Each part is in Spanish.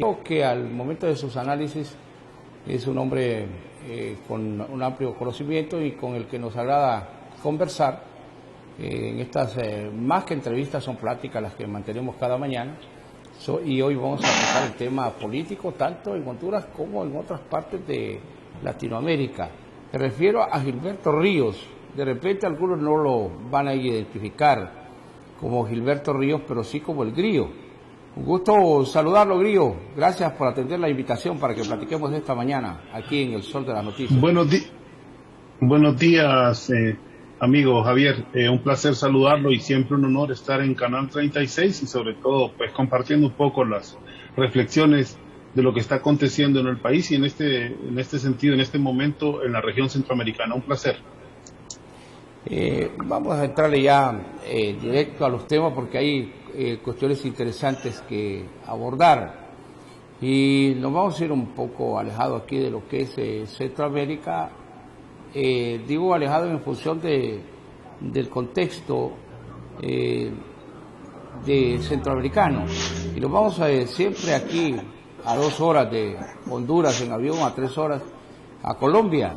Creo que al momento de sus análisis es un hombre con un amplio conocimiento y con el que nos agrada conversar. En estas, más que entrevistas, son pláticas las que mantenemos cada mañana. Y hoy vamos a tocar el tema político, tanto en Honduras como en otras partes de Latinoamérica. Me refiero a Gilberto Ríos. De repente algunos no lo van a identificar como Gilberto Ríos, pero sí como el Grillo. Un gusto saludarlo, Grillo. Gracias por atender la invitación para que platiquemos esta mañana aquí en El Sol de las Noticias. Buenos días, amigo Javier. Un placer saludarlo y siempre un honor estar en Canal 36 y sobre todo pues compartiendo un poco las reflexiones de lo que está aconteciendo en el país y en este sentido, en este momento en la región centroamericana. Un placer. Vamos a entrarle ya directo a los temas porque hay cuestiones interesantes que abordar y nos vamos a ir un poco alejados aquí de lo que es Centroamérica. Digo alejado en función del contexto de centroamericano, y nos vamos siempre aquí a 2 horas de Honduras en avión, a 3 horas a Colombia.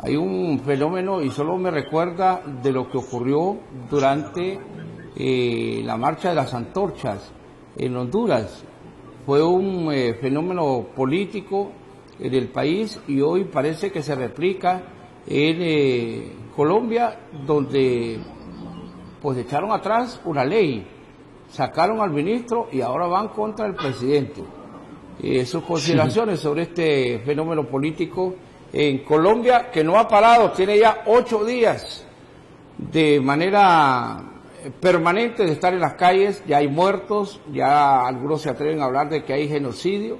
Hay un fenómeno y solo me recuerda de lo que ocurrió durante la marcha de las antorchas en Honduras. Fue un fenómeno político en el país y hoy parece que se replica en Colombia, donde pues echaron atrás una ley, sacaron al ministro y ahora van contra el presidente. Sus consideraciones sobre este fenómeno político en Colombia, que no ha parado, tiene ya 8 días de manera permanente de estar en las calles. Ya hay muertos, ya algunos se atreven a hablar de que hay genocidio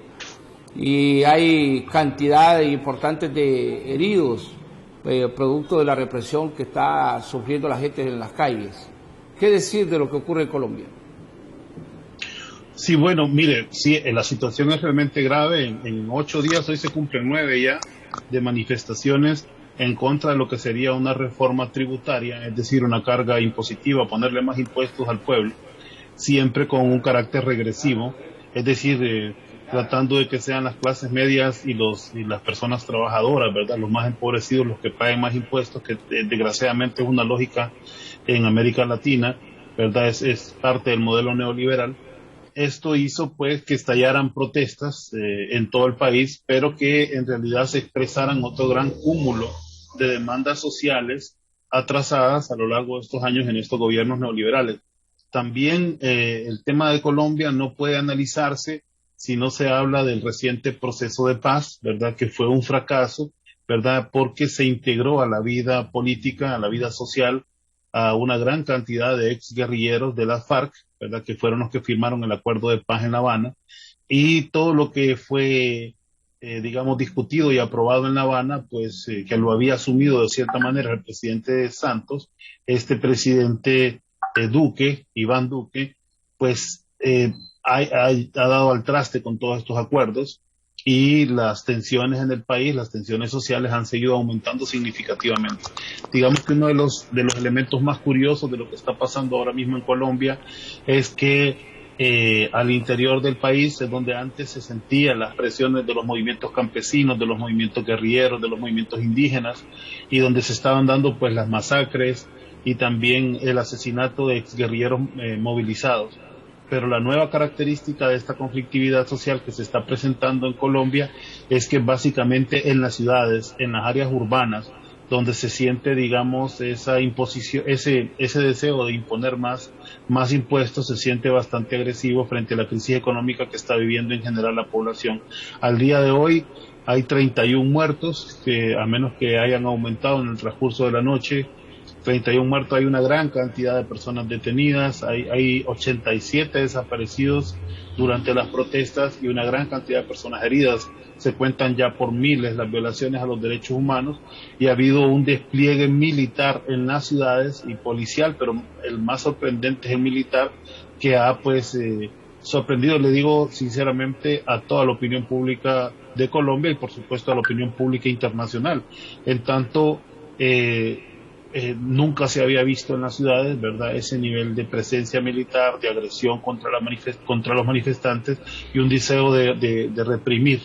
y hay cantidad importantes de heridos, producto de la represión que está sufriendo la gente en las calles. ¿Qué decir de lo que ocurre en Colombia? Sí, bueno, mire, sí, la situación es realmente grave. En 8 días, hoy se cumplen 9 ya, de manifestaciones en contra de lo que sería una reforma tributaria, es decir, una carga impositiva, ponerle más impuestos al pueblo, siempre con un carácter regresivo, es decir, tratando de que sean las clases medias y las personas trabajadoras, ¿verdad?, los más empobrecidos, los que paguen más impuestos, que desgraciadamente es una lógica en América Latina, ¿verdad?, es parte del modelo neoliberal. Esto hizo pues que estallaran protestas en todo el país, pero que en realidad se expresaran otro gran cúmulo de demandas sociales atrasadas a lo largo de estos años en estos gobiernos neoliberales. También el tema de Colombia no puede analizarse si no se habla del reciente proceso de paz, ¿verdad?, que fue un fracaso, ¿verdad?, porque se integró a la vida política, a la vida social, a una gran cantidad de exguerrilleros de las FARC, ¿verdad?, que fueron los que firmaron el acuerdo de paz en La Habana, y todo lo que fue, digamos, discutido y aprobado en La Habana, pues que lo había asumido de cierta manera el presidente Santos, este presidente Duque, Iván Duque, pues ha dado al traste con todos estos acuerdos, y las tensiones en el país, las tensiones sociales han seguido aumentando significativamente. Digamos que uno de los elementos más curiosos de lo que está pasando ahora mismo en Colombia es que al interior del país es donde antes se sentían las presiones de los movimientos campesinos, de los movimientos guerrilleros, de los movimientos indígenas, y donde se estaban dando pues las masacres y también el asesinato de exguerrilleros movilizados. Pero la nueva característica de esta conflictividad social que se está presentando en Colombia es que básicamente en las ciudades, en las áreas urbanas, donde se siente, digamos, esa imposición, ese deseo de imponer más impuestos, se siente bastante agresivo frente a la crisis económica que está viviendo en general la población. Al día de hoy hay 31 muertos, que a menos que hayan aumentado en el transcurso de la noche, 31 muertos, hay una gran cantidad de personas detenidas, hay 87 desaparecidos durante las protestas y una gran cantidad de personas heridas. Se cuentan ya por miles las violaciones a los derechos humanos y ha habido un despliegue militar en las ciudades y policial, pero el más sorprendente es el militar, que ha pues sorprendido, le digo sinceramente, a toda la opinión pública de Colombia y por supuesto a la opinión pública internacional. En tanto, nunca se había visto en las ciudades, ¿verdad? Ese nivel de presencia militar, de agresión contra los manifestantes y un deseo de reprimir,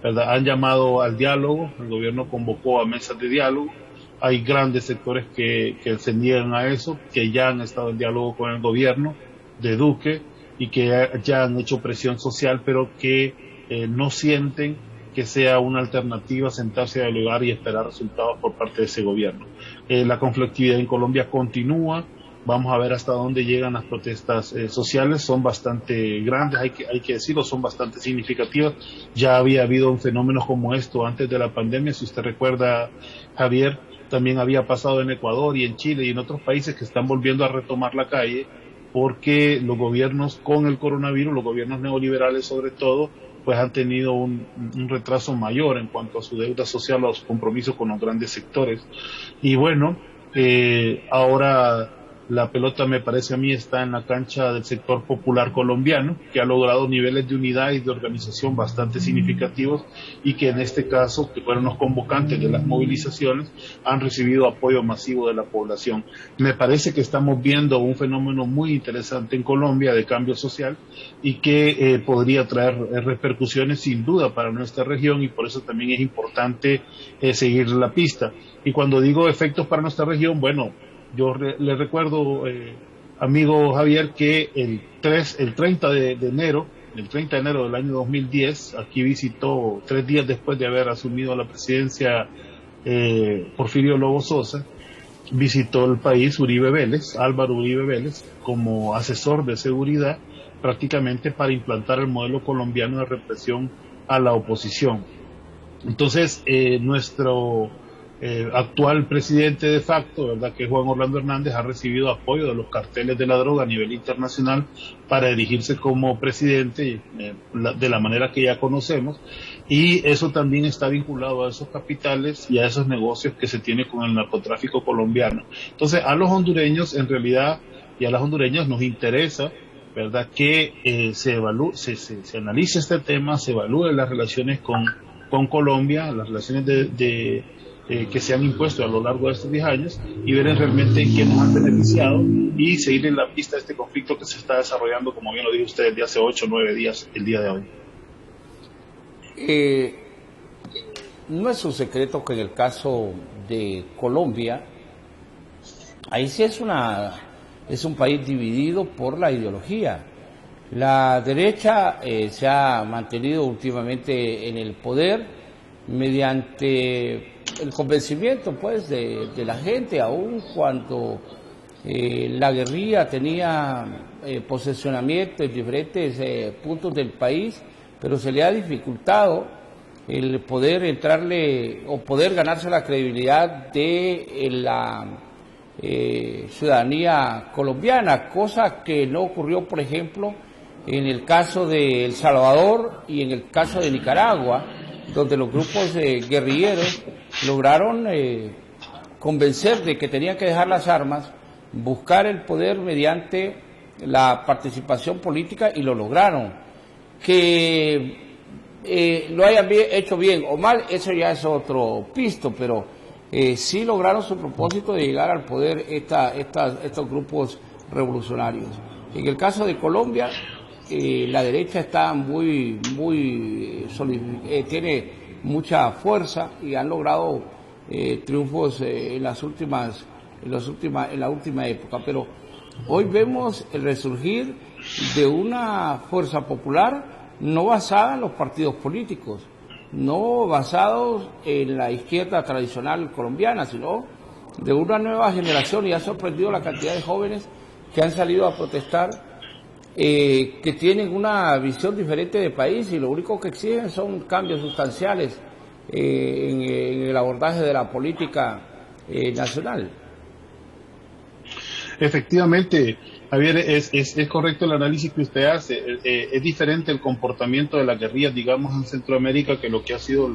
¿verdad? Han llamado al diálogo, el gobierno convocó a mesas de diálogo, hay grandes sectores que se niegan a eso, que ya han estado en diálogo con el gobierno de Duque y que ya han hecho presión social, pero que no sienten que sea una alternativa sentarse a dialogar y esperar resultados por parte de ese gobierno. La conflictividad en Colombia continúa, vamos a ver hasta dónde llegan las protestas sociales, son bastante grandes, hay que decirlo, son bastante significativas. Ya había habido un fenómeno como esto antes de la pandemia, si usted recuerda, Javier, también había pasado en Ecuador y en Chile y en otros países que están volviendo a retomar la calle porque los gobiernos con el coronavirus, los gobiernos neoliberales sobre todo, pues han tenido un retraso mayor en cuanto a su deuda social, a los compromisos con los grandes sectores. Y bueno, ahora la pelota, me parece a mí, está en la cancha del sector popular colombiano, que ha logrado niveles de unidad y de organización bastante significativos y que en este caso, que fueron los convocantes de las movilizaciones, han recibido apoyo masivo de la población. Me parece que estamos viendo un fenómeno muy interesante en Colombia de cambio social y que podría traer repercusiones sin duda para nuestra región, y por eso también es importante seguir la pista. Y cuando digo efectos para nuestra región, bueno, yo le recuerdo, amigo Javier, que el 30 de enero del año 2010, aquí visitó, 3 días después de haber asumido la presidencia Porfirio Lobo Sosa, visitó el país Álvaro Uribe Vélez, como asesor de seguridad, prácticamente para implantar el modelo colombiano de represión a la oposición. Entonces, nuestro actual presidente de facto, ¿verdad?, que es Juan Orlando Hernández, ha recibido apoyo de los carteles de la droga a nivel internacional para erigirse como presidente de la manera que ya conocemos, y eso también está vinculado a esos capitales y a esos negocios que se tiene con el narcotráfico colombiano. Entonces, a los hondureños en realidad y a las hondureñas nos interesa, ¿verdad?, que se analice este tema, se evalúen las relaciones con Colombia, las relaciones que se han impuesto a lo largo de estos 10 años y ver realmente en qué nos han beneficiado y seguir en la pista de este conflicto que se está desarrollando, como bien lo dijo usted, desde hace 8 o 9 días, el día de hoy. No es un secreto que en el caso de Colombia, ahí sí es un país dividido por la ideología. La derecha se ha mantenido últimamente en el poder mediante el convencimiento, pues, de la gente, aun cuando la guerrilla tenía posesionamiento en diferentes puntos del país, pero se le ha dificultado el poder entrarle o poder ganarse la credibilidad de la ciudadanía colombiana, cosa que no ocurrió, por ejemplo, en el caso de El Salvador y en el caso de Nicaragua, donde los grupos guerrilleros lograron convencer de que tenían que dejar las armas, buscar el poder mediante la participación política, y lo lograron. Que lo hayan hecho bien o mal, eso ya es otro pisto, pero sí lograron su propósito de llegar al poder estos grupos revolucionarios. En el caso de Colombia, la derecha está tiene mucha fuerza y han logrado triunfos en la última época, pero hoy vemos el resurgir de una fuerza popular no basada en los partidos políticos, no basados en la izquierda tradicional colombiana, sino de una nueva generación, y ha sorprendido la cantidad de jóvenes que han salido a protestar, que tienen una visión diferente de país y lo único que exigen son cambios sustanciales en el abordaje de la política nacional. Efectivamente, Javier, es correcto el análisis que usted hace. Es diferente el comportamiento de las guerrillas, digamos, en Centroamérica que lo que ha sido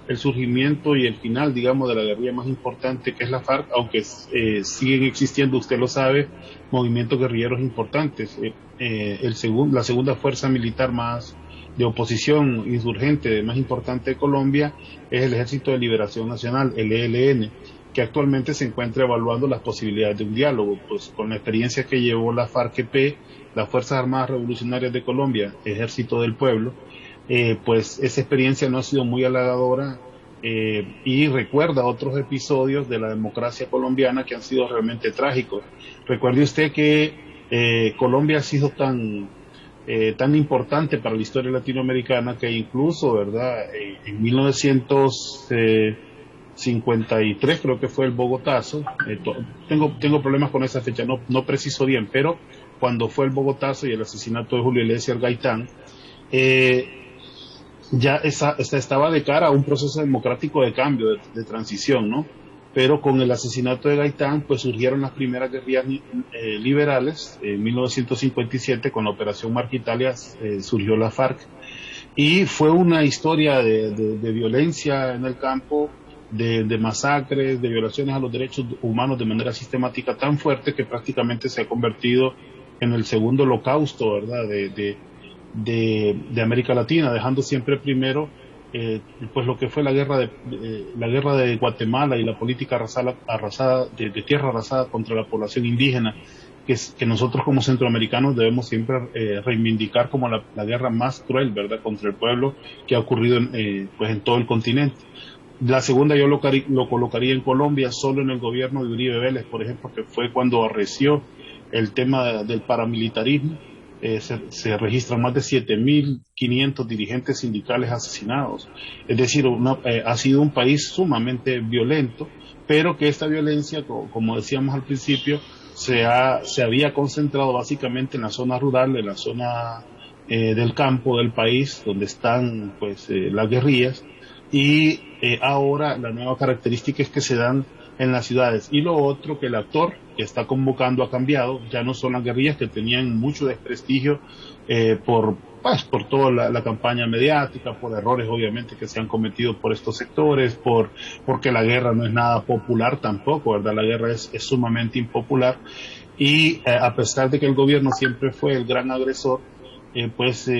el surgimiento y el final, digamos, de la guerrilla más importante, que es la FARC, aunque siguen existiendo, usted lo sabe, movimientos guerrilleros importantes. La segunda fuerza militar más de oposición insurgente más importante de Colombia es el Ejército de Liberación Nacional, el ELN. que actualmente se encuentra evaluando las posibilidades de un diálogo. Pues con la experiencia que llevó la FARC-EP, las Fuerzas Armadas Revolucionarias de Colombia, Ejército del Pueblo, pues esa experiencia no ha sido muy halagadora, y recuerda otros episodios de la democracia colombiana que han sido realmente trágicos. Recuerde usted que Colombia ha sido tan importante para la historia latinoamericana que incluso, ¿verdad? En 1953 creo que fue el Bogotazo. Tengo problemas con esa fecha, no preciso bien, pero cuando fue el Bogotazo y el asesinato de Julio Eliezer Gaitán, ya estaba de cara a un proceso democrático de cambio, de transición, ¿no? Pero con el asesinato de Gaitán, pues surgieron las primeras guerrillas liberales. En 1957, con la Operación Marca Italia, surgió la FARC, y fue una historia de violencia en el campo, de masacres, de violaciones a los derechos humanos de manera sistemática tan fuerte que prácticamente se ha convertido en el segundo holocausto, ¿verdad?, de América Latina, dejando siempre primero pues lo que fue la guerra de Guatemala y la política arrasada de tierra arrasada contra la población indígena, que nosotros como centroamericanos debemos siempre reivindicar como la guerra más cruel, ¿verdad?, contra el pueblo, que ha ocurrido pues en todo el continente. La segunda yo lo colocaría en Colombia, solo en el gobierno de Uribe Vélez, por ejemplo, que fue cuando arreció el tema del paramilitarismo. Se registran más de 7.500 dirigentes sindicales asesinados. Es decir, ha sido un país sumamente violento, pero que esta violencia, como decíamos al principio, se había concentrado básicamente en la zona rural, en la zona del campo del país, donde están pues las guerrillas, y ahora la nueva característica es que se dan en las ciudades. Y lo otro, que el actor que está convocando ha cambiado, ya no son las guerrillas que tenían mucho desprestigio por toda la campaña mediática, por errores obviamente que se han cometido por estos sectores, porque la guerra no es nada popular tampoco, ¿verdad? La guerra es sumamente impopular, y a pesar de que el gobierno siempre fue el gran agresor,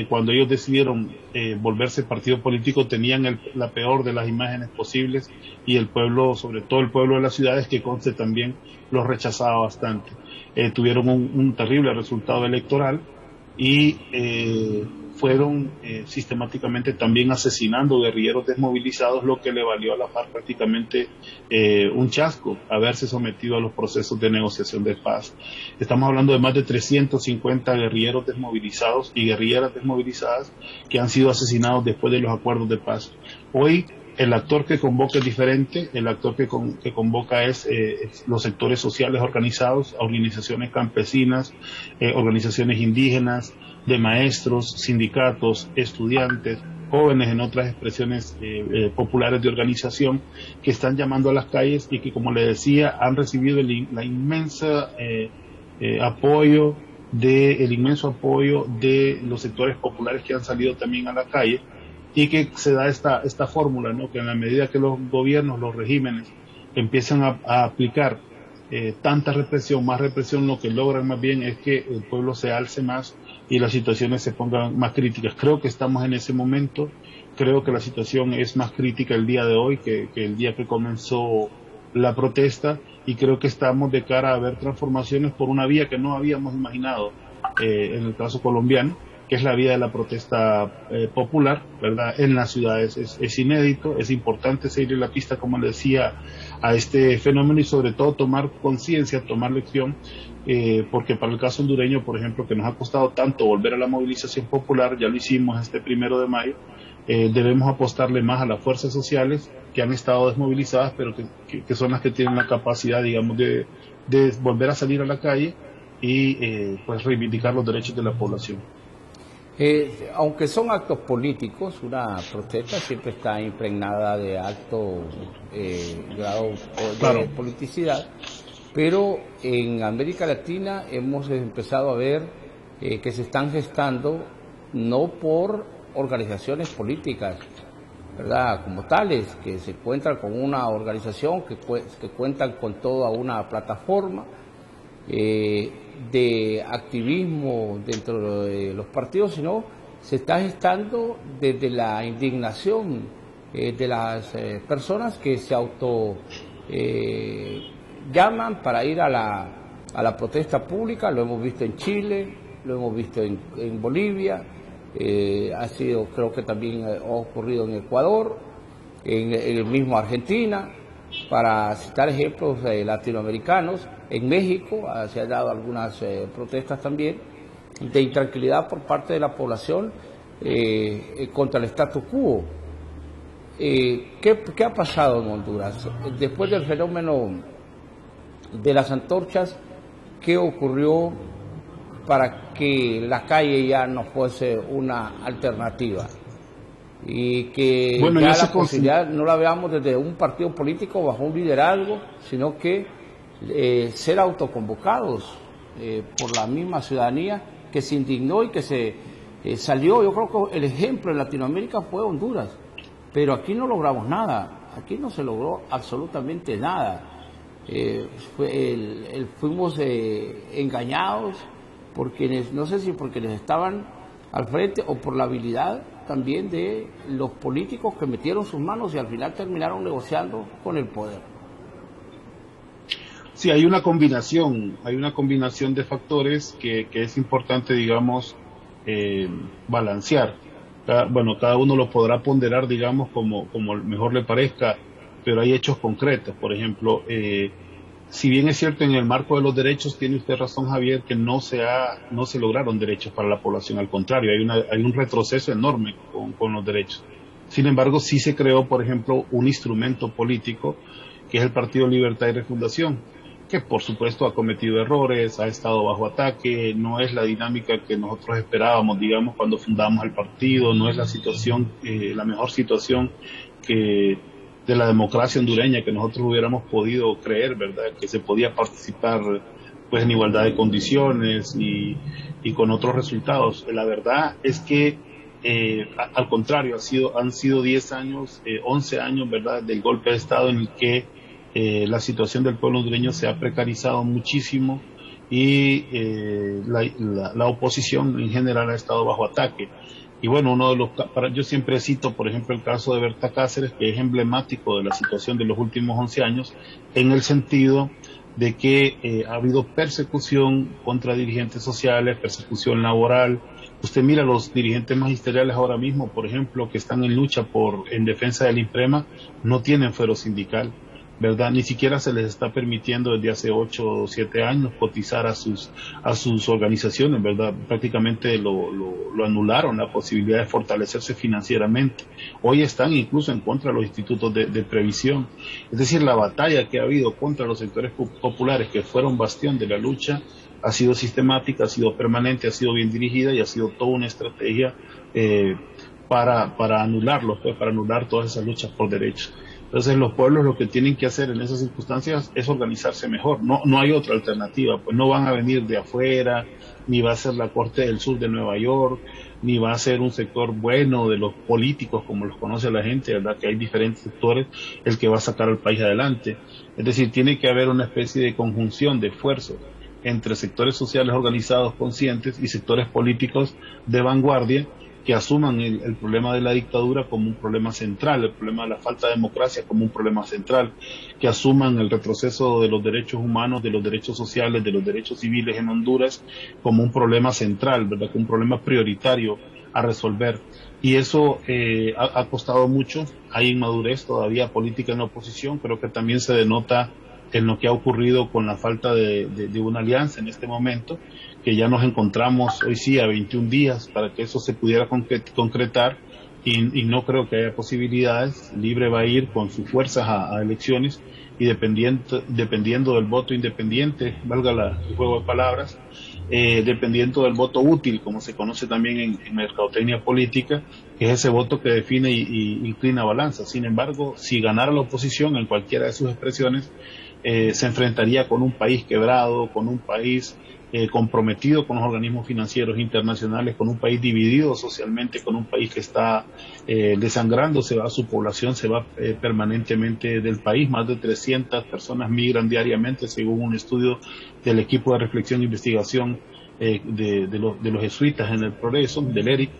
cuando ellos decidieron volverse partido político, tenían la peor de las imágenes posibles, y el pueblo, sobre todo el pueblo de las ciudades, que conste también, los rechazaba bastante. Tuvieron un terrible resultado electoral, y fueron sistemáticamente también asesinando guerrilleros desmovilizados, lo que le valió a la FARC prácticamente un chasco, haberse sometido a los procesos de negociación de paz. Estamos hablando de más de 350 guerrilleros desmovilizados y guerrilleras desmovilizadas que han sido asesinados después de los acuerdos de paz. Hoy el actor que convoca es diferente, el actor que convoca es los sectores sociales organizados, organizaciones campesinas, organizaciones indígenas, de maestros, sindicatos, estudiantes, jóvenes en otras expresiones populares de organización, que están llamando a las calles y que, como le decía, han recibido el inmenso apoyo de los sectores populares que han salido también a la calle, y que se da esta fórmula, ¿no?, que en la medida que los gobiernos, los regímenes empiezan a aplicar tanta represión, más represión, lo que logran más bien es que el pueblo se alce más y las situaciones se pongan más críticas. Creo que estamos en ese momento, creo que la situación es más crítica el día de hoy que el día que comenzó la protesta, y creo que estamos de cara a ver transformaciones por una vía que no habíamos imaginado en el caso colombiano, que es la vía de la protesta popular, ¿verdad?, en las ciudades. Es inédito, es importante seguir la pista, como le decía, a este fenómeno, y sobre todo tomar conciencia, tomar lección, porque para el caso hondureño, por ejemplo, que nos ha costado tanto volver a la movilización popular, ya lo hicimos este 1 de mayo, debemos apostarle más a las fuerzas sociales que han estado desmovilizadas, pero que son las que tienen la capacidad, digamos, de volver a salir a la calle y pues reivindicar los derechos de la población. Aunque son actos políticos, una protesta siempre está impregnada de alto grado de politicidad, pero en América Latina hemos empezado a ver que se están gestando no por organizaciones políticas, ¿verdad?, como tales, que se encuentran con una organización, que cuentan con toda una plataforma de activismo dentro de los partidos, sino se está gestando desde la indignación de las personas que se llaman para ir a la protesta pública. Lo hemos visto en Chile, lo hemos visto en Bolivia, creo que también ha ocurrido en Ecuador, en el mismo Argentina, para citar ejemplos latinoamericanos. En México se han dado algunas protestas también de intranquilidad por parte de la población contra el status quo. ¿Qué ha pasado en Honduras? Después del fenómeno de las antorchas, ¿qué ocurrió para que la calle ya no fuese una alternativa? Y que bueno, ya la posibilidad no la veamos desde un partido político bajo un liderazgo, sino que ser autoconvocados por la misma ciudadanía que se indignó y que se salió. Yo creo que el ejemplo en Latinoamérica fue Honduras, pero aquí no logramos nada, aquí no se logró absolutamente nada. Fuimos engañados por quienes, no sé si por quienes estaban al frente o por la habilidad también de los políticos que metieron sus manos y al final terminaron negociando con el poder. Sí, hay una combinación de factores que es importante, digamos, balancear. Cada uno lo podrá ponderar, digamos, como mejor le parezca, pero hay hechos concretos. Por ejemplo, si bien es cierto, en el marco de los derechos, tiene usted razón, Javier, que no se lograron derechos para la población. Al contrario, hay un retroceso enorme con los derechos. Sin embargo, sí se creó, por ejemplo, un instrumento político, que es el Partido Libertad y Refundación, que por supuesto ha cometido errores, ha estado bajo ataque, no es la dinámica que nosotros esperábamos, digamos, cuando fundamos el partido, no es la mejor situación de la democracia hondureña que nosotros hubiéramos podido creer, ¿verdad? Que se podía participar pues en igualdad de condiciones y con otros resultados. La verdad es que al contrario, han sido 10 años, 11 años, ¿verdad?, del golpe de Estado en el que la situación del pueblo hondureño se ha precarizado muchísimo y la oposición en general ha estado bajo ataque. Y bueno, yo siempre cito, por ejemplo, el caso de Berta Cáceres, que es emblemático de la situación de los últimos 11 años, en el sentido de que ha habido persecución contra dirigentes sociales, persecución laboral. Usted mira los dirigentes magisteriales ahora mismo, por ejemplo, que están en lucha en defensa del INPREMA, no tienen fuero sindical, ¿verdad? Ni siquiera se les está permitiendo desde hace 8 o 7 años cotizar a sus organizaciones, ¿verdad? Prácticamente lo anularon, la posibilidad de fortalecerse financieramente. Hoy están incluso en contra de los institutos de previsión. Es decir, la batalla que ha habido contra los sectores populares, que fueron bastión de la lucha, ha sido sistemática, ha sido permanente, ha sido bien dirigida y ha sido toda una estrategia para anularlos, pues, para anular todas esas luchas por derechos. Entonces los pueblos lo que tienen que hacer en esas circunstancias es organizarse mejor. No hay otra alternativa, pues no van a venir de afuera, ni va a ser la Corte del Sur de Nueva York, ni va a ser un sector bueno de los políticos como los conoce la gente, ¿verdad? Que hay diferentes sectores el que va a sacar al país adelante. Es decir, tiene que haber una especie de conjunción de esfuerzos entre sectores sociales organizados conscientes y sectores políticos de vanguardia que asuman el problema de la dictadura como un problema central, el problema de la falta de democracia como un problema central, que asuman el retroceso de los derechos humanos, de los derechos sociales, de los derechos civiles en Honduras como un problema central, ¿verdad? Como un problema prioritario a resolver. Y eso ha costado mucho. Hay inmadurez todavía política en la oposición. Creo que también se denota en lo que ha ocurrido con la falta de una alianza en este momento, que ya nos encontramos hoy sí a 21 días para que eso se pudiera concretar y no creo que haya posibilidades. Libre va a ir con sus fuerzas a elecciones y dependiendo del voto independiente, valga el juego de palabras, dependiendo del voto útil, como se conoce también en mercadotecnia política, que es ese voto que define y inclina balanza. Sin embargo, si ganara la oposición en cualquiera de sus expresiones, se enfrentaría con un país quebrado, con un país comprometido con los organismos financieros internacionales, con un país dividido socialmente, con un país que está desangrándose, su población se va permanentemente del país. Más de 300 personas migran diariamente, según un estudio del equipo de reflexión e investigación de los jesuitas en el progreso, del ERIC,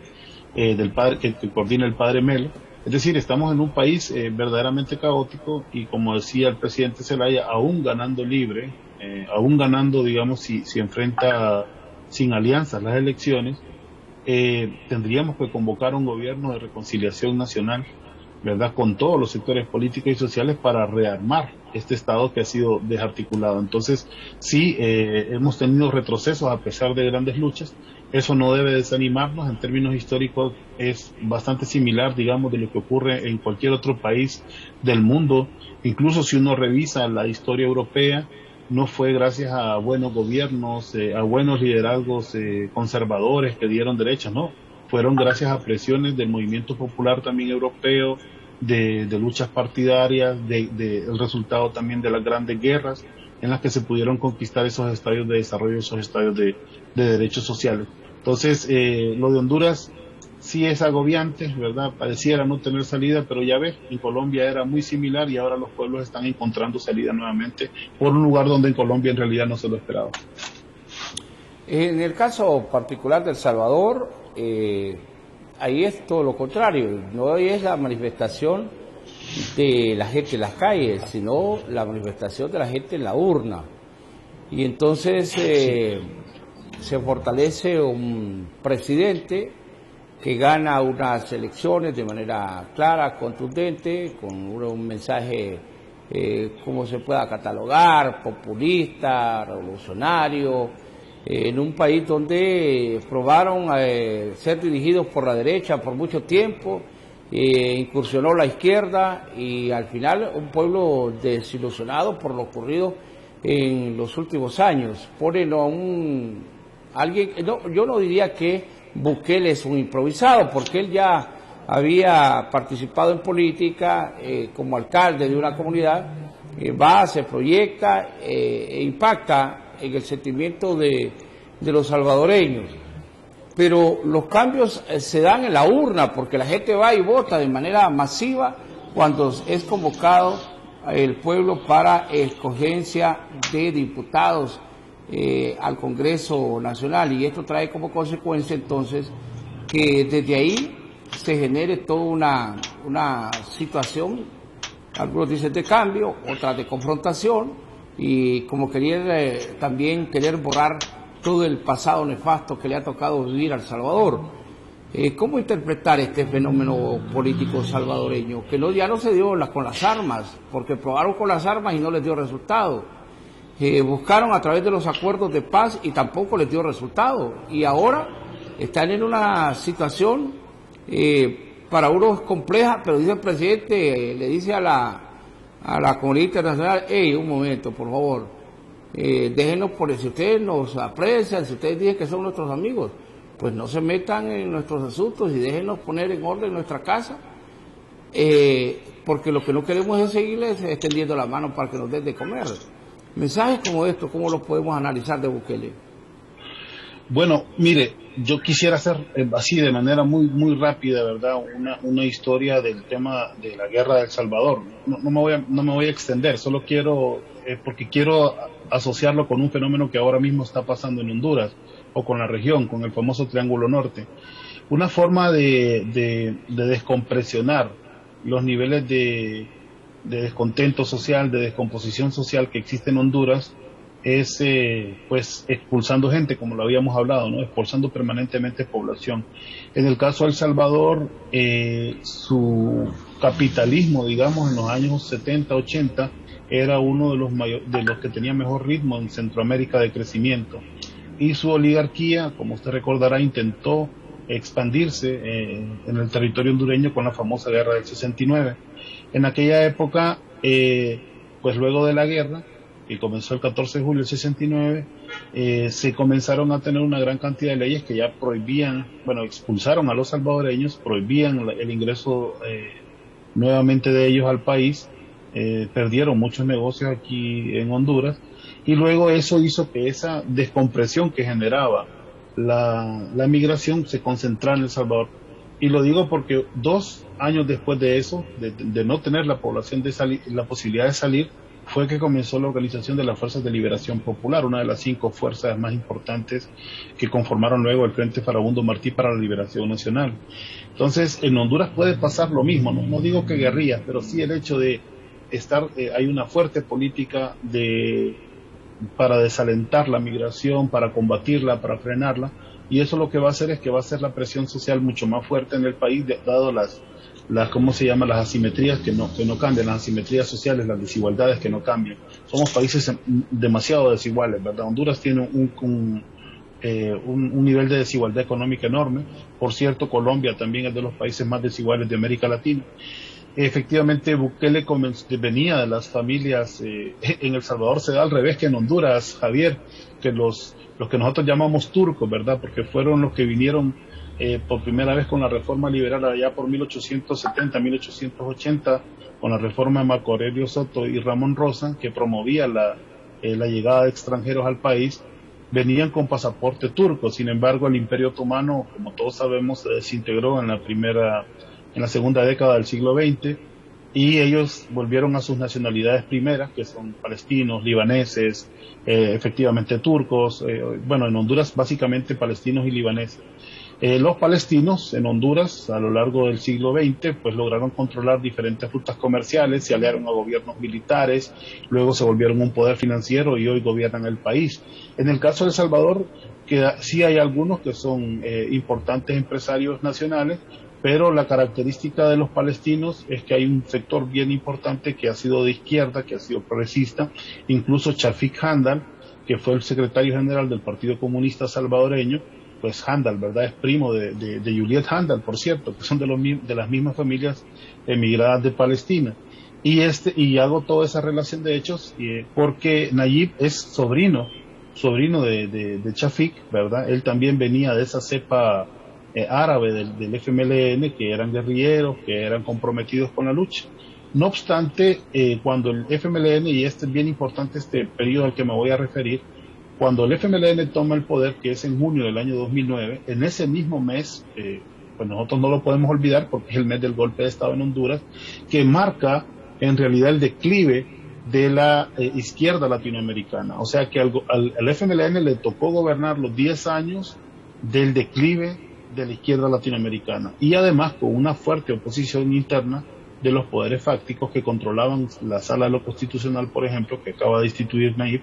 del padre que coordina el padre Melo. Es decir, estamos en un país verdaderamente caótico y, como decía el presidente Zelaya, aún ganando libre, aún ganando, digamos, si enfrenta sin alianzas las elecciones, tendríamos que convocar un gobierno de reconciliación nacional, ¿verdad?, con todos los sectores políticos y sociales para rearmar este Estado que ha sido desarticulado. Entonces, sí, hemos tenido retrocesos a pesar de grandes luchas. Eso no debe desanimarnos. En términos históricos es bastante similar, digamos, de lo que ocurre en cualquier otro país del mundo. Incluso si uno revisa la historia europea, no fue gracias a buenos gobiernos, a buenos liderazgos conservadores que dieron derechas, no. Fueron gracias a presiones del movimiento popular también europeo, de luchas partidarias, el resultado también de las grandes guerras en las que se pudieron conquistar esos estadios de desarrollo, esos estadios de derechos sociales. Entonces, lo de Honduras sí es agobiante, ¿verdad? Pareciera no tener salida, pero ya ves, en Colombia era muy similar y ahora los pueblos están encontrando salida nuevamente por un lugar donde en Colombia en realidad no se lo esperaba. En el caso particular de El Salvador, ahí es todo lo contrario, no es la manifestación de la gente en las calles, sino la manifestación de la gente en la urna. Y entonces se fortalece un presidente que gana unas elecciones de manera clara, contundente, con un mensaje, como se pueda catalogar, populista, revolucionario, en un país donde probaron ser dirigidos por la derecha por mucho tiempo, incursionó la izquierda y al final un pueblo desilusionado por lo ocurrido en los últimos años. Ponen a alguien, no, yo no diría que Bukele es un improvisado, porque él ya había participado en política como alcalde de una comunidad, va, se proyecta e impacta en el sentimiento de los salvadoreños. Pero los cambios se dan en la urna, porque la gente va y vota de manera masiva cuando es convocado el pueblo para escogencia de diputados al Congreso Nacional, y esto trae como consecuencia entonces que desde ahí se genere toda una situación, algunos dicen de cambio, otras de confrontación, y como también querer borrar todo el pasado nefasto que le ha tocado vivir a El Salvador. ¿Cómo interpretar este fenómeno político salvadoreño? Que ya no se dio con las armas, porque probaron con las armas y no les dio resultado. Buscaron a través de los acuerdos de paz y tampoco les dio resultado. Y ahora están en una situación para unos compleja, pero dice el presidente, le dice a la comunidad internacional: hey, un momento, por favor, déjenos, si ustedes nos aprecian, si ustedes dicen que son nuestros amigos, pues no se metan en nuestros asuntos y déjenos poner en orden nuestra casa, porque lo que no queremos es seguirles extendiendo la mano para que nos den de comer. Mensajes como estos, ¿cómo los podemos analizar de Bukele? Bueno, mire, yo quisiera hacer así de manera muy muy rápida, ¿verdad?, una historia del tema de la guerra de El Salvador. No me voy a extender, solo quiero, porque quiero asociarlo con un fenómeno que ahora mismo está pasando en Honduras, o con la región, con el famoso Triángulo Norte. Una forma de descompresionar los niveles de descontento social, de descomposición social que existe en Honduras, es pues expulsando gente, como lo habíamos hablado, ¿no?, expulsando permanentemente población. En el caso de El Salvador, su capitalismo, digamos, en los años 70, 80, era uno de los que tenía mejor ritmo en Centroamérica de crecimiento. Y su oligarquía, como usted recordará, intentó expandirse en el territorio hondureño con la famosa guerra del 69. En aquella época, pues luego de la guerra, que comenzó el 14 de julio del 69, se comenzaron a tener una gran cantidad de leyes que ya prohibían, expulsaron a los salvadoreños, prohibían el ingreso nuevamente de ellos al país, perdieron muchos negocios aquí en Honduras, y luego eso hizo que esa descompresión que generaba la migración se concentrara en El Salvador. Y lo digo porque 2 años después de eso, de no tener la población la posibilidad de salir, fue que comenzó la organización de las Fuerzas de Liberación Popular, una de las 5 fuerzas más importantes que conformaron luego el Frente Farabundo Martí para la Liberación Nacional. Entonces, en Honduras puede pasar lo mismo, no digo que guerrillas, pero sí el hecho de estar, hay una fuerte política para desalentar la migración, para combatirla, para frenarla, y eso lo que va a hacer es que va a hacer la presión social mucho más fuerte en el país, dado las ¿cómo se llama? Las asimetrías que no cambian, las asimetrías sociales, las desigualdades que no cambian. Somos países demasiado desiguales, ¿verdad? Honduras tiene un nivel de desigualdad económica enorme. Por cierto, Colombia también es de los países más desiguales de América Latina. Efectivamente, Bukele venía de las familias, en El Salvador se da al revés que en Honduras, Javier, que los que nosotros llamamos turcos, ¿verdad? Porque fueron los que vinieron por primera vez con la reforma liberal allá por 1870, 1880, con la reforma de Marco Aurelio Soto y Ramón Rosa, que promovía la llegada de extranjeros al país, venían con pasaporte turco. Sin embargo, el Imperio Otomano, como todos sabemos, se desintegró en la segunda década del siglo XX, y ellos volvieron a sus nacionalidades primeras, que son palestinos, libaneses, efectivamente turcos, bueno, en Honduras básicamente palestinos y libaneses. Los palestinos en Honduras a lo largo del siglo XX pues lograron controlar diferentes rutas comerciales, se aliaron a gobiernos militares, luego se volvieron un poder financiero y hoy gobiernan el país. En el caso de El Salvador, sí hay algunos que son importantes empresarios nacionales, pero la característica de los palestinos es que hay un sector bien importante que ha sido de izquierda, que ha sido progresista, incluso Chafik Handal, que fue el secretario general del Partido Comunista Salvadoreño. Pues Handal, ¿verdad? Es primo de Juliet Handal, por cierto, que son de las mismas familias emigradas de Palestina. Y hago toda esa relación de hechos porque Nayib es sobrino de Chafik, ¿verdad? Él también venía de esa cepa árabe del FMLN, que eran guerrilleros, que eran comprometidos con la lucha. No obstante, cuando el FMLN, y este es bien importante este periodo al que me voy a referir, cuando el FMLN toma el poder, que es en junio del año 2009, en ese mismo mes, pues nosotros no lo podemos olvidar porque es el mes del golpe de Estado en Honduras, que marca en realidad el declive de la izquierda latinoamericana. O sea que al FMLN le tocó gobernar los 10 años del declive de la izquierda latinoamericana, y además con una fuerte oposición interna de los poderes fácticos que controlaban la Sala de lo Constitucional, por ejemplo, que acaba de instituir Nayib,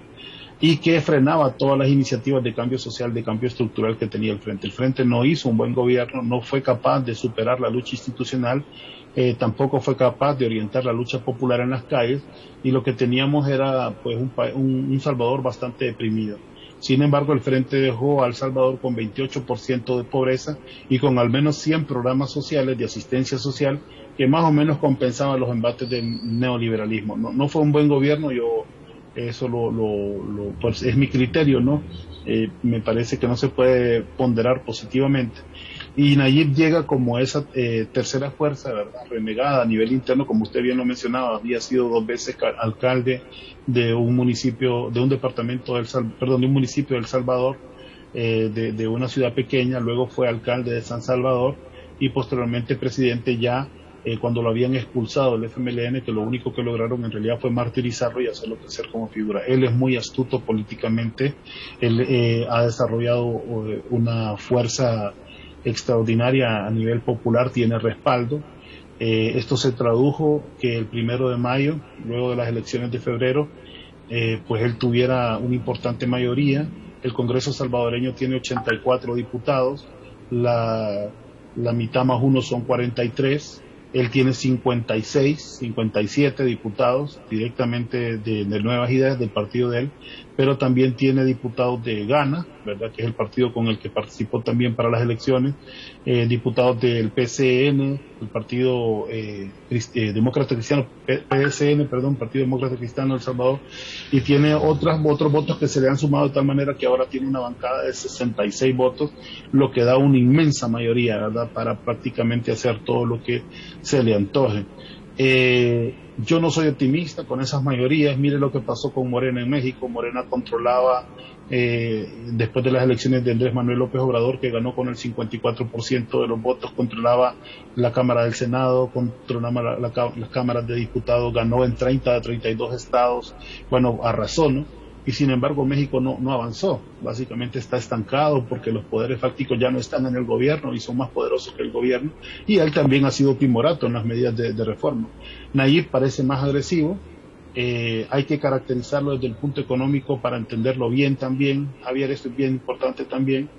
y que frenaba todas las iniciativas de cambio social, de cambio estructural que tenía el Frente. El Frente no hizo un buen gobierno, no fue capaz de superar la lucha institucional, tampoco fue capaz de orientar la lucha popular en las calles, y lo que teníamos era pues un Salvador bastante deprimido. Sin embargo, el Frente dejó al Salvador con 28% de pobreza y con al menos 100 programas sociales de asistencia social que más o menos compensaban los embates del neoliberalismo. No fue un buen gobierno, eso pues es mi criterio, ¿no? Me parece que no se puede ponderar positivamente. Y Nayib llega como esa tercera fuerza, ¿verdad? Renegada a nivel interno, como usted bien lo mencionaba, había sido 2 veces alcalde de un municipio, de un departamento de un municipio de El Salvador, de una ciudad pequeña, luego fue alcalde de San Salvador y posteriormente presidente ya cuando lo habían expulsado del FMLN, que lo único que lograron en realidad fue martirizarlo y hacerlo crecer como figura. Él es muy astuto políticamente, él ha desarrollado una fuerza extraordinaria a nivel popular, tiene respaldo. Esto se tradujo que el 1 de mayo, luego de las elecciones de febrero, pues él tuviera una importante mayoría. El Congreso salvadoreño tiene 84 diputados, la mitad más uno son 43. Él tiene 57 diputados directamente de Nuevas Ideas, del partido de él, pero también tiene diputados de Gana, ¿verdad? Que es el partido con el que participó también para las elecciones, diputados del PCN, el Partido Demócrata Cristiano, PSN, perdón, Partido Demócrata Cristiano de El Salvador, y tiene otros votos que se le han sumado de tal manera que ahora tiene una bancada de 66 votos, lo que da una inmensa mayoría, ¿verdad? Para prácticamente hacer todo lo que se le antoje. Yo no soy optimista con esas mayorías. Mire lo que pasó con Morena en México. Morena controlaba, después de las elecciones de Andrés Manuel López Obrador, que ganó con el 54% de los votos, controlaba la Cámara del Senado, controlaba las cámaras de diputados, ganó en 30 de 32 estados. Bueno, arrasó, ¿no? Y sin embargo México no avanzó, básicamente está estancado porque los poderes fácticos ya no están en el gobierno y son más poderosos que el gobierno, y él también ha sido timorato en las medidas de reforma. Nayib parece más agresivo, hay que caracterizarlo desde el punto económico para entenderlo bien también. Javier, esto es bien importante también.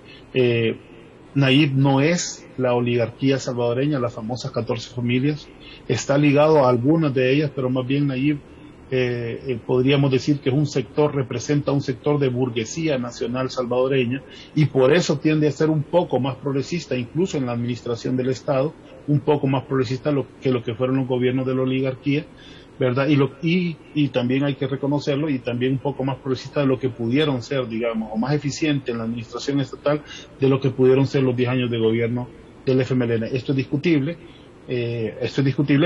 Nayib no es la oligarquía salvadoreña, las famosas 14 familias, está ligado a algunas de ellas, pero más bien Nayib podríamos decir que es un sector, representa un sector de burguesía nacional salvadoreña, y por eso tiende a ser un poco más progresista, incluso en la administración del Estado, un poco más progresista que lo que fueron los gobiernos de la oligarquía, ¿verdad? Y también hay que reconocerlo, y también un poco más progresista de lo que pudieron ser, digamos, o más eficiente en la administración estatal de lo que pudieron ser los 10 años de gobierno del FMLN. Esto es discutible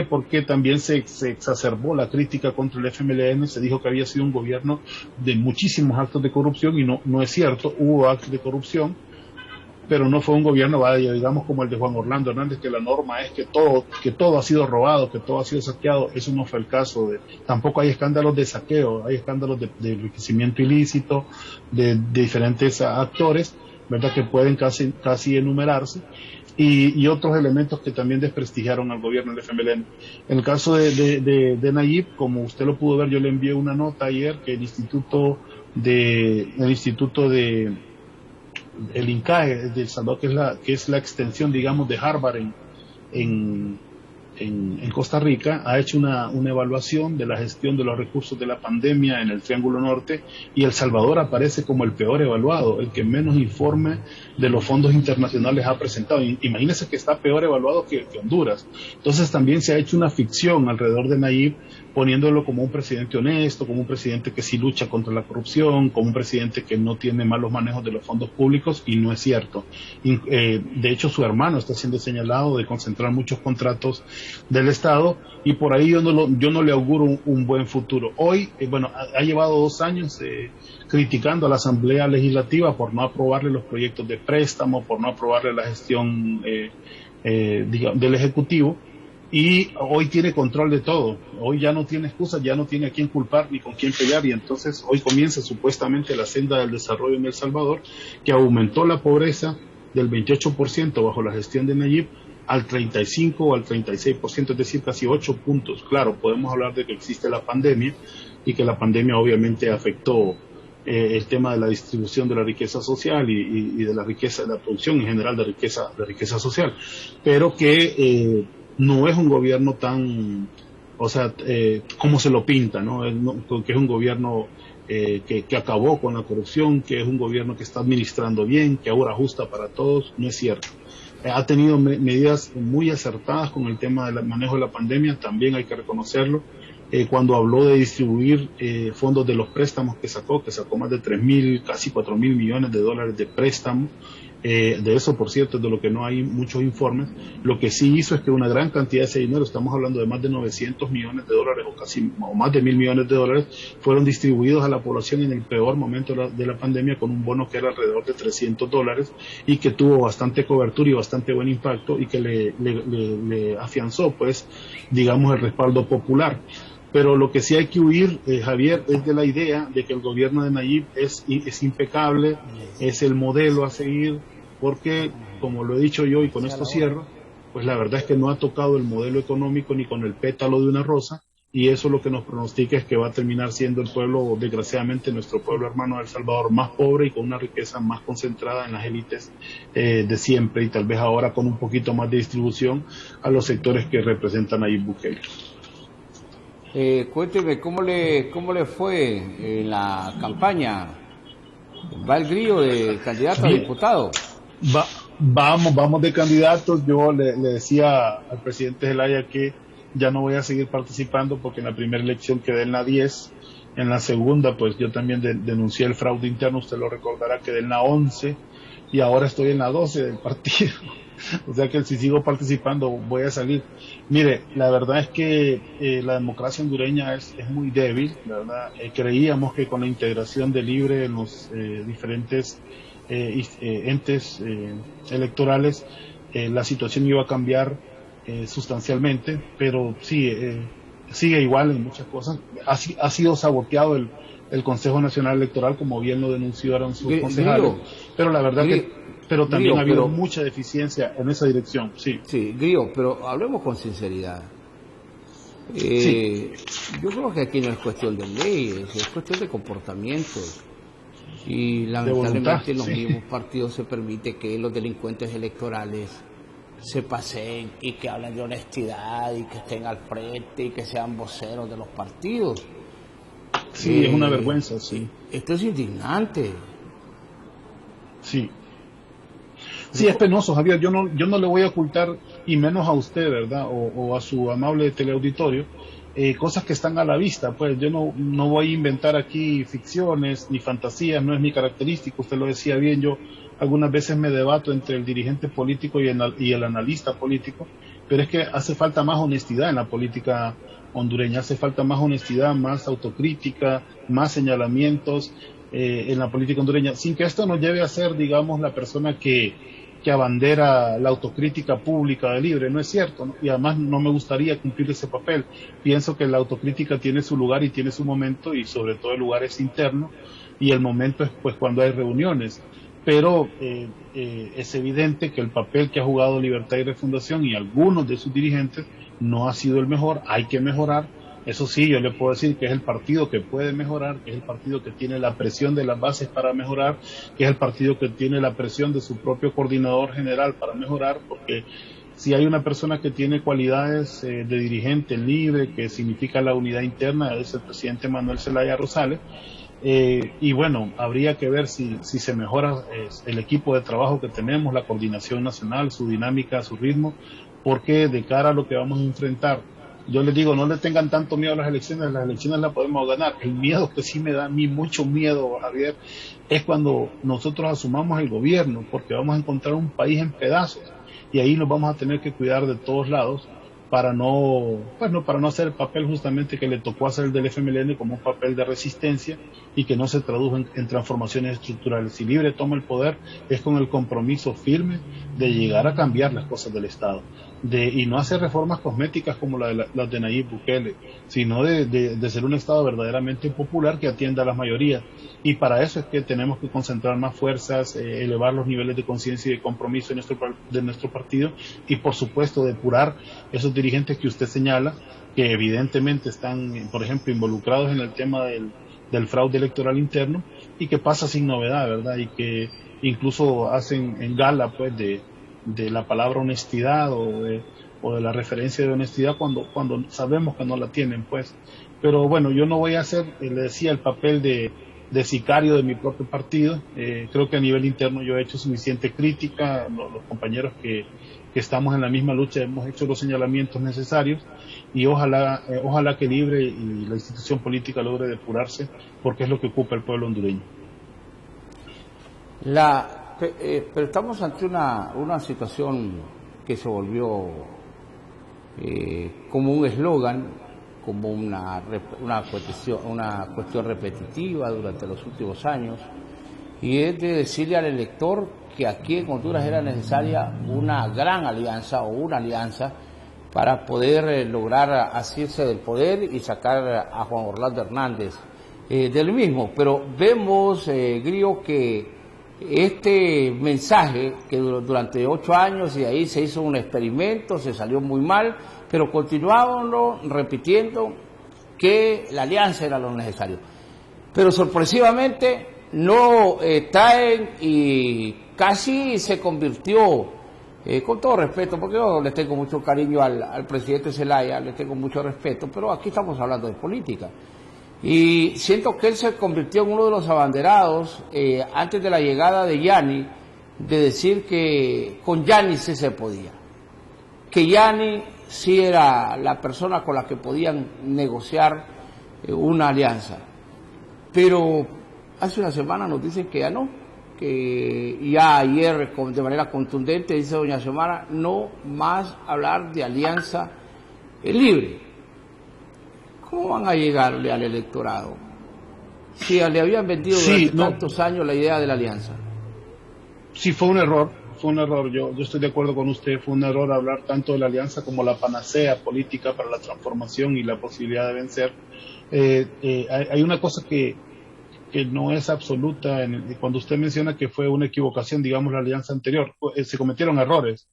porque también se exacerbó la crítica contra el FMLN, se dijo que había sido un gobierno de muchísimos actos de corrupción, y no es cierto, hubo actos de corrupción, pero no fue un gobierno, vaya, digamos, como el de Juan Orlando Hernández, que la norma es que todo ha sido robado, que todo ha sido saqueado. Eso no fue el caso. Tampoco hay escándalos de saqueo, hay escándalos de enriquecimiento ilícito de diferentes actores, ¿verdad?, que pueden casi enumerarse. Y otros elementos que también desprestigiaron al gobierno del FMLN. En el caso de Nayib, como usted lo pudo ver, yo le envié una nota ayer que el instituto de el INCAE de El Salvador, que es la extensión, digamos, de Harvard en Costa Rica, ha hecho una evaluación de la gestión de los recursos de la pandemia en el Triángulo Norte, y El Salvador aparece como el peor evaluado, el que menos informe de los fondos internacionales ha presentado. Imagínense que está peor evaluado que Honduras. Entonces también se ha hecho una ficción alrededor de Nayib, poniéndolo como un presidente honesto, como un presidente que sí lucha contra la corrupción, como un presidente que no tiene malos manejos de los fondos públicos, y no es cierto. De hecho, su hermano está siendo señalado de concentrar muchos contratos del Estado, y por ahí yo no le auguro un buen futuro. Hoy, ha llevado 2 años criticando a la Asamblea Legislativa por no aprobarle los proyectos de préstamo, por no aprobarle la gestión del Ejecutivo, y hoy tiene control de todo. Hoy ya no tiene excusas, ya no tiene a quién culpar ni con quién pelear, y entonces hoy comienza supuestamente la senda del desarrollo en El Salvador, que aumentó la pobreza del 28% bajo la gestión de Nayib al 35 o al 36%, es decir, casi 8 puntos. Claro, podemos hablar de que existe la pandemia, y que la pandemia obviamente afectó el tema de la distribución de la riqueza social y de la riqueza, de la producción en general de riqueza social, pero que no es un gobierno tan, como se lo pinta, ¿no? Que es un gobierno que acabó con la corrupción, que es un gobierno que está administrando bien, que ahora ajusta para todos. No es cierto. Ha tenido medidas muy acertadas con el tema del manejo de la pandemia, también hay que reconocerlo. Cuando habló de distribuir fondos de los préstamos que sacó más de 3.000, casi 4.000 millones de dólares de préstamos. De eso, por cierto, es de lo que no hay muchos informes. Lo que sí hizo es que una gran cantidad de ese dinero, estamos hablando de más de 900 millones de dólares o más de 1.000 millones de dólares, fueron distribuidos a la población en el peor momento de la pandemia, con un bono que era alrededor de $300, y que tuvo bastante cobertura y bastante buen impacto, y que le afianzó, pues, digamos, el respaldo popular. Pero lo que sí hay que huir, Javier, es de la idea de que el gobierno de Nayib es impecable, es el modelo a seguir, porque, como lo he dicho yo, y con esto cierro, pues la verdad es que no ha tocado el modelo económico ni con el pétalo de una rosa, y eso lo que nos pronostica es que va a terminar siendo el pueblo, desgraciadamente, nuestro pueblo hermano de El Salvador, más pobre y con una riqueza más concentrada en las élites de siempre, y tal vez ahora con un poquito más de distribución a los sectores que representan a Nayib Bukele. Cuénteme, ¿cómo le fue en la campaña? ¿Va el grillo de candidato a diputado? Vamos de candidatos. Yo le decía al presidente Zelaya que ya no voy a seguir participando, porque en la primera elección quedé en la 10, en la segunda pues yo también denuncié el fraude interno, usted lo recordará, quedé en la 11, y ahora estoy en la 12 del partido. O sea que si sigo participando voy a salir. Mire, la verdad es que la democracia hondureña es muy débil, la verdad. Creíamos que con la integración de Libre en los diferentes entes electorales, la situación iba a cambiar sustancialmente, pero sí, sigue igual en muchas cosas. Ha sido saboteado el Consejo Nacional Electoral, como bien lo denunciaron sus concejales, pero la verdad pero también ha habido mucha deficiencia en esa dirección, sí. Sí, Grillo, pero hablemos con sinceridad. Sí. Yo creo que aquí no es cuestión de leyes, es cuestión de comportamientos. Y lamentablemente en los mismos partidos se permite que los delincuentes electorales se paseen y que hablen de honestidad y que estén al frente y que sean voceros de los partidos. Sí, es una vergüenza, sí. Esto es indignante. Sí. Sí, es penoso, Javier. Yo no le voy a ocultar, y menos a usted, ¿verdad? O a su amable teleauditorio, cosas que están a la vista. Pues yo no voy a inventar aquí ficciones ni fantasías, no es mi característica. Usted lo decía bien, yo algunas veces me debato entre el dirigente político y el analista político, pero es que hace falta más honestidad en la política hondureña, hace falta más honestidad, más autocrítica, más señalamientos en la política hondureña, sin que esto nos lleve a ser, digamos, la persona que abandera la autocrítica pública de Libre. No es cierto, ¿no? Y además no me gustaría cumplir ese papel. Pienso que la autocrítica tiene su lugar y tiene su momento, y sobre todo el lugar es interno, y el momento es pues cuando hay reuniones. Pero es evidente que el papel que ha jugado Libertad y Refundación y algunos de sus dirigentes no ha sido el mejor, hay que mejorar. Eso sí, yo le puedo decir que es el partido que puede mejorar, que es el partido que tiene la presión de las bases para mejorar, que es el partido que tiene la presión de su propio coordinador general para mejorar, porque si hay una persona que tiene cualidades de dirigente libre, que significa la unidad interna, es el presidente Manuel Zelaya Rosales. Y bueno, habría que ver si se mejora el equipo de trabajo que tenemos, la coordinación nacional, su dinámica, su ritmo, porque de cara a lo que vamos a enfrentar, yo les digo, no le tengan tanto miedo a las elecciones las podemos ganar. El miedo que sí me da a mí mucho miedo, Javier, es cuando nosotros asumamos el gobierno, porque vamos a encontrar un país en pedazos, y ahí nos vamos a tener que cuidar de todos lados para no hacer el papel justamente que le tocó hacer el del FMLN, como un papel de resistencia y que no se tradujo en transformaciones estructurales. Si Libre toma el poder, es con el compromiso firme de llegar a cambiar las cosas del Estado, y no hacer reformas cosméticas como las de Nayib Bukele, sino de ser un Estado verdaderamente popular que atienda a las mayorías. Y para eso es que tenemos que concentrar más fuerzas, elevar los niveles de conciencia y de compromiso de nuestro partido, y por supuesto depurar esos dirigentes que usted señala, que evidentemente están, por ejemplo, involucrados en el tema del fraude electoral interno, y que pasa sin novedad, ¿verdad? Y que incluso hacen en gala pues de la palabra honestidad o de la referencia de honestidad cuando sabemos que no la tienen, pues. Pero bueno, yo no voy a hacer, le decía, el papel de sicario de mi propio partido. Creo que a nivel interno yo he hecho suficiente crítica, los compañeros que estamos en la misma lucha hemos hecho los señalamientos necesarios, y ojalá que Libre y la institución política logre depurarse, porque es lo que ocupa el pueblo hondureño. Pero estamos ante una situación que se volvió como un eslogan, como una cuestión repetitiva durante los últimos años, y es de decirle al elector que aquí en Honduras era necesaria una gran alianza o una alianza para poder lograr asirse del poder y sacar a Juan Orlando Hernández del mismo. Pero vemos, Grillo, que este mensaje que durante 8 años, y ahí se hizo un experimento, se salió muy mal, pero continuábamos repitiendo que la alianza era lo necesario. Pero sorpresivamente no traen, y casi se convirtió, con todo respeto, porque yo le tengo mucho cariño al presidente Zelaya, le tengo mucho respeto, pero aquí estamos hablando de política. Y siento que él se convirtió en uno de los abanderados, antes de la llegada de Yanni, de decir que con Yanni sí se podía, que Yanni sí era la persona con la que podían negociar una alianza. Pero hace una semana nos dicen que ya no, que ya ayer de manera contundente dice doña Xiomara, no más hablar de alianza libre. ¿Cómo van a llegarle al electorado si le habían vendido durante tantos años la idea de la alianza? Sí, fue un error, yo estoy de acuerdo con usted, fue un error hablar tanto de la alianza como la panacea política para la transformación y la posibilidad de vencer. Hay una cosa que no es absoluta cuando usted menciona que fue una equivocación, digamos, la alianza anterior. Se cometieron errores,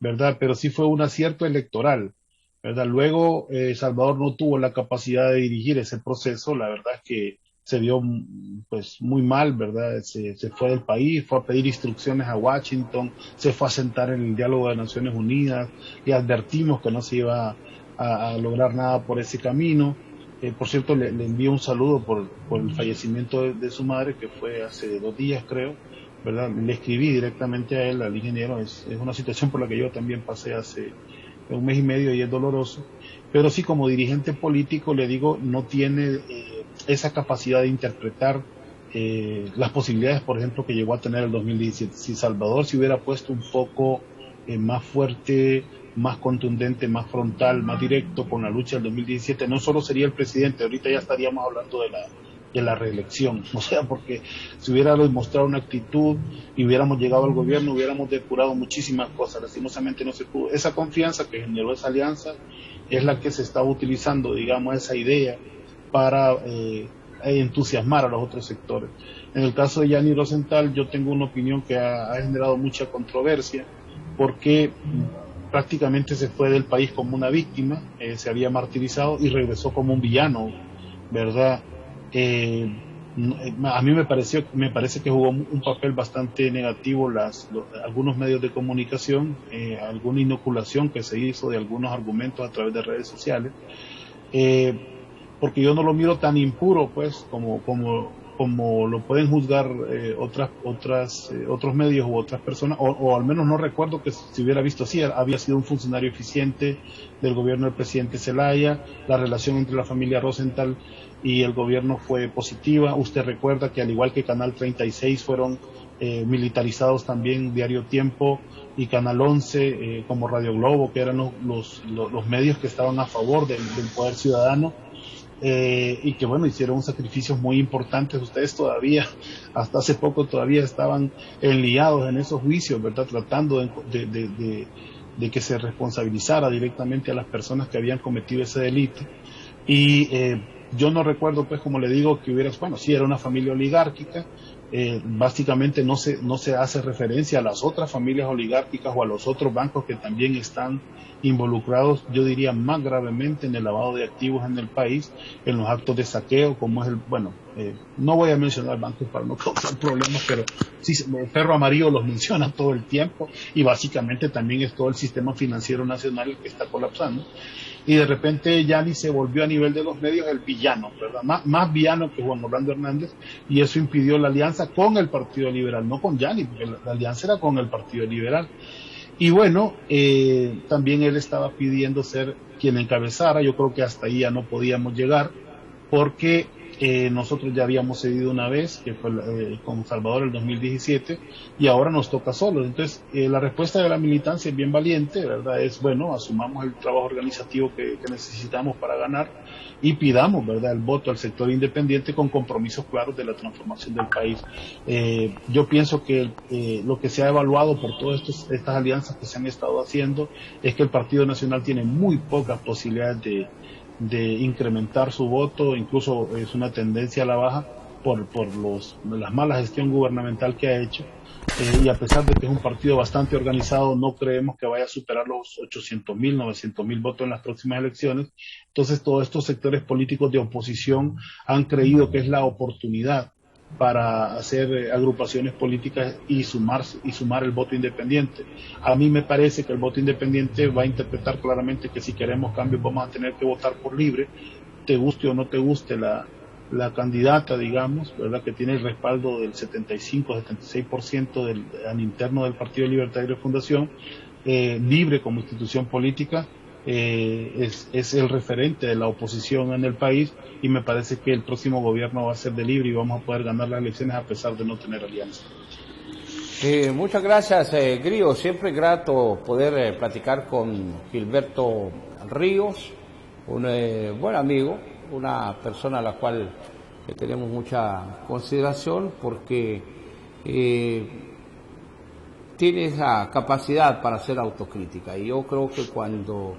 ¿verdad? Pero sí fue un acierto electoral, ¿verdad? Luego Salvador no tuvo la capacidad de dirigir ese proceso, la verdad es que se vio pues muy mal, ¿verdad? Se fue del país, fue a pedir instrucciones a Washington, se fue a sentar en el diálogo de Naciones Unidas y advertimos que no se iba a lograr nada por ese camino. Por cierto, le envío un saludo por el fallecimiento de su madre, que fue hace 2 días, creo, ¿verdad? Le escribí directamente a él, al ingeniero. Es una situación por la que yo también pasé hace 1 mes y medio y es doloroso. Pero sí, como dirigente político, le digo, no tiene esa capacidad de interpretar las posibilidades, por ejemplo, que llegó a tener el 2017. Si Salvador se hubiera puesto un poco más fuerte, más contundente, más frontal, más directo con la lucha del 2017, no solo sería el presidente, ahorita ya estaríamos hablando de la reelección, o sea, porque si hubiera demostrado una actitud y hubiéramos llegado al gobierno, hubiéramos depurado muchísimas cosas. Lastimosamente no se pudo. Esa confianza que generó esa alianza es la que se estaba utilizando, digamos, esa idea para entusiasmar a los otros sectores. En el caso de Gianni Rosenthal, yo tengo una opinión que ha generado mucha controversia, porque prácticamente se fue del país como una víctima, se había martirizado y regresó como un villano, ¿verdad? A mí me parece que jugó un papel bastante negativo algunos medios de comunicación, alguna inoculación que se hizo de algunos argumentos a través de redes sociales, porque yo no lo miro tan impuro, pues, como lo pueden juzgar otros medios u otras personas, o al menos no recuerdo que se hubiera visto así. Había sido un funcionario eficiente del gobierno del presidente Zelaya, la relación entre la familia Rosenthal y el gobierno fue positiva. Usted recuerda que al igual que Canal 36 fueron militarizados también Diario Tiempo y Canal 11 como Radio Globo, que eran los medios que estaban a favor del poder ciudadano. Y que bueno, hicieron sacrificios muy importantes. Ustedes todavía, hasta hace poco todavía estaban enliados en esos juicios, ¿verdad? Tratando de que se responsabilizara directamente a las personas que habían cometido ese delito. Y yo no recuerdo, pues, como le digo, que sí era una familia oligárquica. Básicamente no se hace referencia a las otras familias oligárquicas o a los otros bancos que también están involucrados, yo diría más gravemente, en el lavado de activos en el país, en los actos de saqueo, como es no voy a mencionar bancos para no causar problemas, pero sí, el Perro Amarillo los menciona todo el tiempo, y básicamente también es todo el sistema financiero nacional el que está colapsando. Y de repente Gianni se volvió a nivel de los medios el villano, ¿verdad? Más villano que Juan Orlando Hernández, y eso impidió la alianza con el Partido Liberal, no con Gianni, porque la alianza era con el Partido Liberal. Y bueno, también él estaba pidiendo ser quien encabezara. Yo creo que hasta ahí ya no podíamos llegar, porque nosotros ya habíamos cedido una vez, que fue con Salvador el 2017, y ahora nos toca solos. Entonces, la respuesta de la militancia es bien valiente, ¿verdad? Es, bueno, asumamos el trabajo organizativo que necesitamos para ganar y pidamos, ¿verdad?, el voto al sector independiente con compromisos claros de la transformación del país. Yo pienso que lo que se ha evaluado por todas estas alianzas que se han estado haciendo es que el Partido Nacional tiene muy pocas posibilidades de incrementar su voto, incluso es una tendencia a la baja por la mala gestión gubernamental que ha hecho, y a pesar de que es un partido bastante organizado, no creemos que vaya a superar los 800,000, 900,000 votos en las próximas elecciones. Entonces todos estos sectores políticos de oposición han creído que es la oportunidad para hacer agrupaciones políticas y sumar el voto independiente. A mí me parece que el voto independiente va a interpretar claramente que si queremos cambios vamos a tener que votar por libre, te guste o no te guste la candidata, digamos, ¿verdad?, que tiene el respaldo del 75-76% al interno del Partido Libertario de Fundación, libre como institución política. Es el referente de la oposición en el país, y me parece que el próximo gobierno va a ser de libre y vamos a poder ganar las elecciones a pesar de no tener alianza. Muchas gracias, Grillo. Siempre grato poder platicar con Gilberto Ríos, un buen amigo, una persona a la cual tenemos mucha consideración porque tiene esa capacidad para hacer autocrítica. Y yo creo que cuando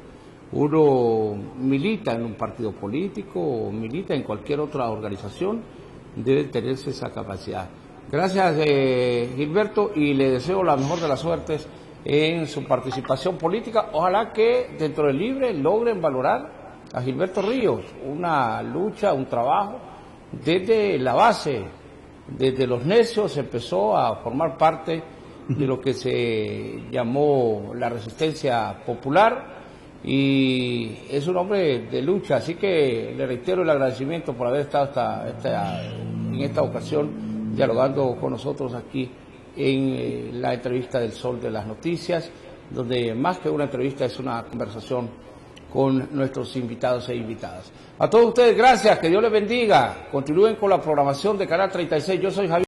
uno milita en un partido político o milita en cualquier otra organización, debe tenerse esa capacidad. Gracias, Gilberto, y le deseo la mejor de las suertes en su participación política. Ojalá que dentro del Libre logren valorar a Gilberto Ríos, una lucha, un trabajo desde la base, desde los necios empezó a formar parte de lo que se llamó la resistencia popular y es un hombre de lucha, así que le reitero el agradecimiento por haber estado en esta ocasión dialogando con nosotros aquí en la entrevista del Sol de las Noticias, donde más que una entrevista es una conversación con nuestros invitados e invitadas. A todos ustedes, gracias, que Dios les bendiga. Continúen con la programación de Canal 36. Yo soy Javier.